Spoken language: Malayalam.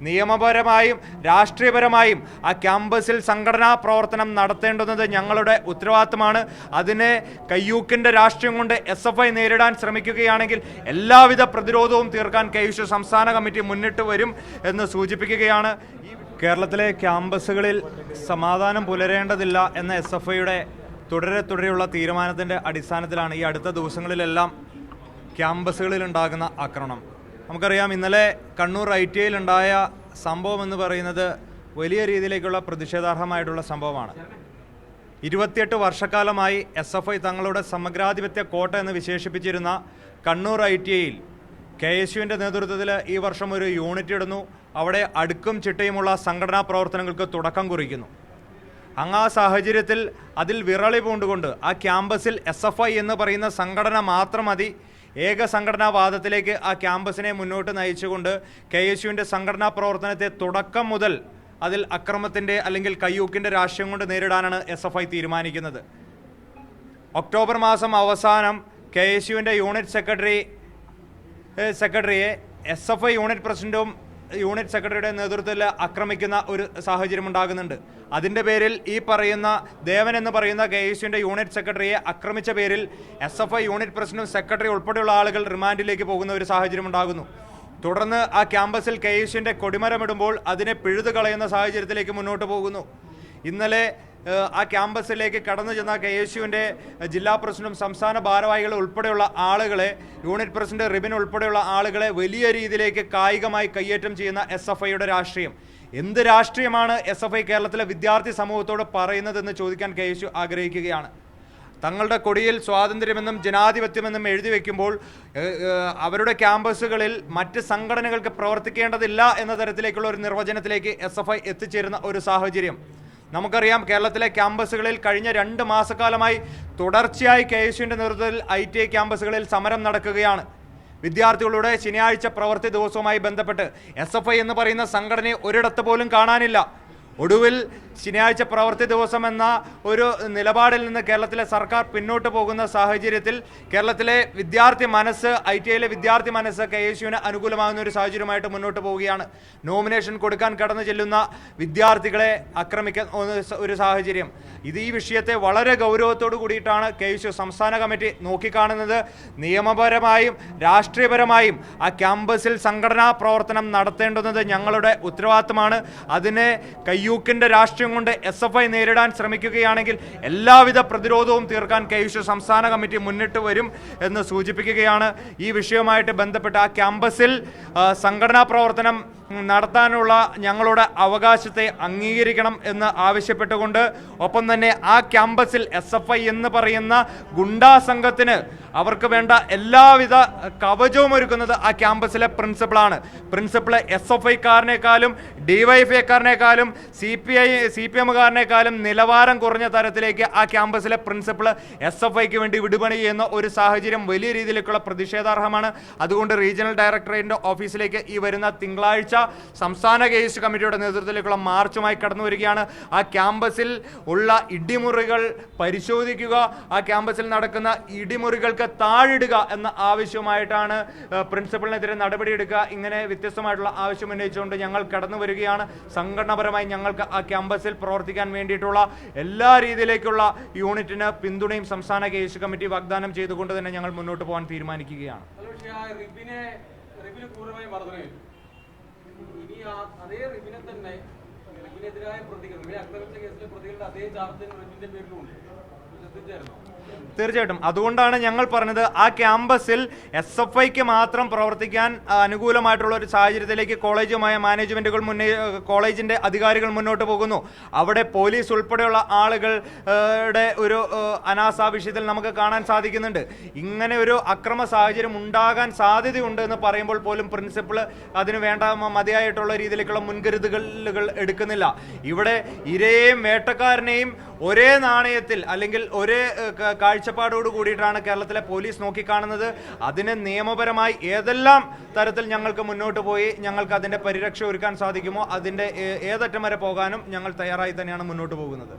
നിയമപരമായും രാഷ്ട്രീയപരമായും ആ ക്യാമ്പസിൽ സംഘടനാ പ്രവർത്തനം നടത്തേണ്ടുന്നത് ഞങ്ങളുടെ ഉത്തരവാദിത്തമാണ്. അതിനെ കയ്യൂക്കിൻ്റെ രാഷ്ട്രീയം കൊണ്ട് SFI നേരിടാൻ ശ്രമിക്കുകയാണെങ്കിൽ എല്ലാവിധ പ്രതിരോധവും തീർക്കാൻ KSU സംസ്ഥാന കമ്മിറ്റി മുന്നിട്ട് വരും എന്ന് സൂചിപ്പിക്കുകയാണ്. കേരളത്തിലെ ക്യാമ്പസുകളിൽ സമാധാനം പുലരേണ്ടതില്ല എന്ന SFIയുടെ തുടരെയുള്ള തീരുമാനത്തിൻ്റെ അടിസ്ഥാനത്തിലാണ് ഈ അടുത്ത ദിവസങ്ങളിലെല്ലാം ക്യാമ്പസുകളിൽ ഉണ്ടാകുന്ന ആക്രമണം. നമുക്കറിയാം, ഇന്നലെ കണ്ണൂർ ITIയിൽ ഉണ്ടായ സംഭവം എന്ന് പറയുന്നത് വലിയ രീതിയിലേക്കുള്ള പ്രതിഷേധാർഹമായിട്ടുള്ള സംഭവമാണ്. 28 വർഷക്കാലമായി SFI തങ്ങളുടെ സമഗ്രാധിപത്യ കോട്ട എന്ന് വിശേഷിപ്പിച്ചിരുന്ന കണ്ണൂർ ITIയിൽ KSUവിൻ്റെ നേതൃത്വത്തിൽ ഈ വർഷം ഒരു യൂണിറ്റ് ഇടുന്നു. അവിടെ അടുക്കും ചിട്ടയുമുള്ള സംഘടനാ പ്രവർത്തനങ്ങൾക്ക് തുടക്കം കുറിക്കുന്നു. അങ്ങ് ആ സാഹചര്യത്തിൽ അതിൽ വിറളി പൂണ്ടുകൊണ്ട് ആ ക്യാമ്പസിൽ SFI എന്ന് പറയുന്ന സംഘടന മാത്രം മതി, ഏക സംഘടനാവാദത്തിലേക്ക് ആ ക്യാമ്പസിനെ മുന്നോട്ട് നയിച്ചുകൊണ്ട് KSUവിൻ്റെ സംഘടനാ പ്രവർത്തനത്തെ തുടക്കം മുതൽ അതിൽ അക്രമത്തിൻ്റെ അല്ലെങ്കിൽ കയ്യൂക്കിൻ്റെ രാഷ്ട്രീയം കൊണ്ട് നേരിടാനാണ് SFI തീരുമാനിക്കുന്നത്. ഒക്ടോബർ മാസം അവസാനം KSUവിൻ്റെ യൂണിറ്റ് സെക്രട്ടറിയെ SFI യൂണിറ്റ് പ്രസിഡന്റും യൂണിറ്റ് സെക്രട്ടറിയുടെ നേതൃത്വത്തിൽ ആക്രമിക്കുന്ന ഒരു സാഹചര്യം ഉണ്ടാകുന്നുണ്ട്. അതിൻ്റെ പേരിൽ ഈ പറയുന്ന ദേവൻ എന്ന് പറയുന്ന KSUവിൻ്റെ യൂണിറ്റ് സെക്രട്ടറിയെ ആക്രമിച്ച പേരിൽ SFI യൂണിറ്റ് പ്രസിഡന്റും സെക്രട്ടറി ഉൾപ്പെടെയുള്ള ആളുകൾ റിമാൻഡിലേക്ക് പോകുന്ന ഒരു സാഹചര്യം ഉണ്ടാകുന്നു. തുടർന്ന് ആ ക്യാമ്പസിൽ KSUവിൻ്റെ കൊടിമരമിടുമ്പോൾ അതിനെ പിഴുതു കളയുന്ന സാഹചര്യത്തിലേക്ക് മുന്നോട്ട് പോകുന്നു. ഇന്നലെ ആ ക്യാമ്പസിലേക്ക് കടന്നു ചെന്ന KSUവിൻ്റെ ജില്ലാ പ്രസിഡന്റും സംസ്ഥാന ഭാരവാഹികൾ ഉൾപ്പെടെയുള്ള ആളുകളെ, യൂണിറ്റ് പ്രസിഡന്റ് റിബിൻ ഉൾപ്പെടെയുള്ള ആളുകളെ വലിയ രീതിയിലേക്ക് കായികമായി കയ്യേറ്റം ചെയ്യുന്ന SFIയുടെ രാഷ്ട്രീയം. എന്ത് രാഷ്ട്രീയമാണ് SFI കേരളത്തിലെ വിദ്യാർത്ഥി സമൂഹത്തോട് പറയുന്നതെന്ന് ചോദിക്കാൻ KSU ആഗ്രഹിക്കുകയാണ്. തങ്ങളുടെ കൊടിയിൽ സ്വാതന്ത്ര്യമെന്നും ജനാധിപത്യമെന്നും എഴുതി വയ്ക്കുമ്പോൾ അവരുടെ ക്യാമ്പസുകളിൽ മറ്റ് സംഘടനകൾക്ക് പ്രവർത്തിക്കേണ്ടതില്ല എന്ന തരത്തിലേക്കുള്ള ഒരു നിർവചനത്തിലേക്ക് SFI എത്തിച്ചേരുന്ന ഒരു സാഹചര്യം നമുക്കറിയാം. കേരളത്തിലെ ക്യാമ്പസുകളിൽ കഴിഞ്ഞ 2 മാസക്കാലമായി തുടർച്ചയായി KSUവിൻ്റെ നേതൃത്വത്തിൽ ITI ക്യാമ്പസുകളിൽ സമരം നടക്കുകയാണ്. വിദ്യാർത്ഥികളുടെ ശനിയാഴ്ച പ്രവൃത്തി ദിവസവുമായി ബന്ധപ്പെട്ട് SFI എന്ന് പറയുന്ന സംഘടനയെ ഒരിടത്ത് പോലും കാണാനില്ല. ഒടുവിൽ ശനിയാഴ്ച പ്രവൃത്തി ദിവസം എന്ന ഒരു നിലപാടിൽ നിന്ന് കേരളത്തിലെ സർക്കാർ പിന്നോട്ട് പോകുന്ന സാഹചര്യത്തിൽ കേരളത്തിലെ വിദ്യാർത്ഥി മനസ്സ്, ITIയിലെ വിദ്യാർത്ഥി മനസ്സ് KSUവിന് അനുകൂലമാകുന്ന ഒരു സാഹചര്യമായിട്ട് മുന്നോട്ട് പോവുകയാണ്. നോമിനേഷൻ കൊടുക്കാൻ കടന്നു ചെല്ലുന്ന വിദ്യാർത്ഥികളെ ആക്രമിക്കുന്ന ഒരു സാഹചര്യം. ഈ വിഷയത്തെ വളരെ ഗൗരവത്തോടു കൂടിയിട്ടാണ് KSU സംസ്ഥാന കമ്മിറ്റി നോക്കിക്കാണുന്നത്. നിയമപരമായും രാഷ്ട്രീയപരമായും ആ ക്യാമ്പസിൽ സംഘടനാ പ്രവർത്തനം നടത്തേണ്ടുന്നത് ഞങ്ങളുടെ ഉത്തരവാദിത്തമാണ്. അതിനെ കയ്യൂക്കിൻ്റെ രാഷ്ട്രീയം കൊണ്ട് SFI നേരിടാൻ ശ്രമിക്കുകയാണെങ്കിൽ എല്ലാവിധ പ്രതിരോധവും തീർക്കാൻ KSU സംസ്ഥാന കമ്മിറ്റി മുന്നിട്ട് വരും എന്ന് സൂചിപ്പിക്കുകയാണ്. ഈ വിഷയവുമായിട്ട് ബന്ധപ്പെട്ട് ആ ക്യാമ്പസിൽ സംഘടനാ പ്രവർത്തനം നടത്താനുള്ള ഞങ്ങളുടെ അവകാശത്തെ അംഗീകരിക്കണം എന്ന് ആവശ്യപ്പെട്ടുകൊണ്ട്, ഒപ്പം തന്നെ ആ ക്യാമ്പസിൽ SFI എന്ന് പറയുന്ന ഗുണ്ടാ സംഘത്തിന് അവർക്ക് വേണ്ട എല്ലാവിധ കവചവും ഒരുക്കുന്നത് ആ ക്യാമ്പസിലെ പ്രിൻസിപ്പളാണ്. പ്രിൻസിപ്പൾ SFIക്കാരനേക്കാളും DYFIക്കാരനേക്കാളും CPMകാരനേക്കാളും നിലവാരം കുറഞ്ഞ തരത്തിലേക്ക് ആ ക്യാമ്പസിലെ പ്രിൻസിപ്പൾ SFIക്ക് വേണ്ടി വിടുപണി ചെയ്യുന്ന ഒരു സാഹചര്യം വലിയ രീതിയിലേക്കുള്ള പ്രതിഷേധാർഹമാണ്. അതുകൊണ്ട് റീജിയണൽ ഡയറക്ടറേറ്റിൻ്റെ ഓഫീസിലേക്ക് ഈ വരുന്ന തിങ്കളാഴ്ച സംസ്ഥാന KSU കമ്മിറ്റിയുടെ നേതൃത്വത്തിലേക്കുള്ള മാർച്ചുമായി കടന്നു വരികയാണ്. ആ ക്യാമ്പസിൽ ഉള്ള ഇടിമുറികൾ പരിശോധിക്കുക, ആ ക്യാമ്പസിൽ നടക്കുന്ന ഇടിമുറികൾക്ക് താഴിടുക എന്ന ആവശ്യവുമായിട്ടാണ് പ്രിൻസിപ്പലിനെതിരെ നടപടിയെടുക്കുക. ഇങ്ങനെ വ്യത്യസ്തമായിട്ടുള്ള ആവശ്യം ഉന്നയിച്ചുകൊണ്ട് ഞങ്ങൾ കടന്നു വരികയാണ്. സംഘടനാപരമായി ഞങ്ങൾക്ക് ആ ക്യാമ്പസിൽ പ്രവർത്തിക്കാൻ വേണ്ടിയിട്ടുള്ള എല്ലാ രീതിയിലേക്കുള്ള യൂണിറ്റിന് പിന്തുണയും സംസ്ഥാന KSU കമ്മിറ്റി വാഗ്ദാനം ചെയ്തുകൊണ്ട് തന്നെ ഞങ്ങൾ മുന്നോട്ട് പോകാൻ തീരുമാനിക്കുകയാണ്. അതേ റിബിനെ തന്നെ റിബിനെതിരായ പ്രതികൾ, റിബിനെ ആക്രമിച്ച കേസിലെ പ്രതികളുടെ അതേ ചാർജ് റിബിന്റെ പേരിലുണ്ട്. ശ്രദ്ധിച്ചായിരുന്നോ? തീർച്ചയായിട്ടും. അതുകൊണ്ടാണ് ഞങ്ങൾ പറഞ്ഞത് ആ ക്യാമ്പസിൽ SFIക്ക് മാത്രം പ്രവർത്തിക്കാൻ അനുകൂലമായിട്ടുള്ള ഒരു സാഹചര്യത്തിലേക്ക് കോളേജുമായ മാനേജ്മെന്റുകൾ കോളേജിന്റെ അധികാരികൾ മുന്നോട്ട് പോകുന്നു. അവിടെ പോലീസ് ഉൾപ്പെടെയുള്ള ആളുകളുടെ ഒരു അനാസാ വിഷയത്തിൽ നമുക്ക് കാണാൻ സാധിക്കുന്നുണ്ട്. ഇങ്ങനെ ഒരു അക്രമ സാഹചര്യം ഉണ്ടാകാൻ സാധ്യതയുണ്ട് എന്ന് പറയുമ്പോൾ പോലും പ്രിൻസിപ്പൾ അതിന് വേണ്ട മതിയായിട്ടുള്ള രീതിയിലേക്കുള്ള മുൻകരുതലുകൾ എടുക്കുന്നില്ല. ഇവിടെ ഇരയെയും വേട്ടക്കാരനെയും ഒരേ നാണയത്തിൽ അല്ലെങ്കിൽ ഒരേ കാഴ്ചപ്പാടോട് കൂടിയിട്ടാണ് കേരളത്തിലെ പോലീസ് നോക്കിക്കാണുന്നത്. അതിന് നിയമപരമായി ഏതെല്ലാം തരത്തിൽ ഞങ്ങൾക്ക് മുന്നോട്ട് പോയി ഞങ്ങൾക്ക് അതിൻ്റെ പരിരക്ഷ ഒരുക്കാൻ സാധിക്കുമോ അതിൻ്റെ ഏതറ്റം വരെ പോകാനും ഞങ്ങൾ തയ്യാറായി തന്നെയാണ് മുന്നോട്ട് പോകുന്നത്.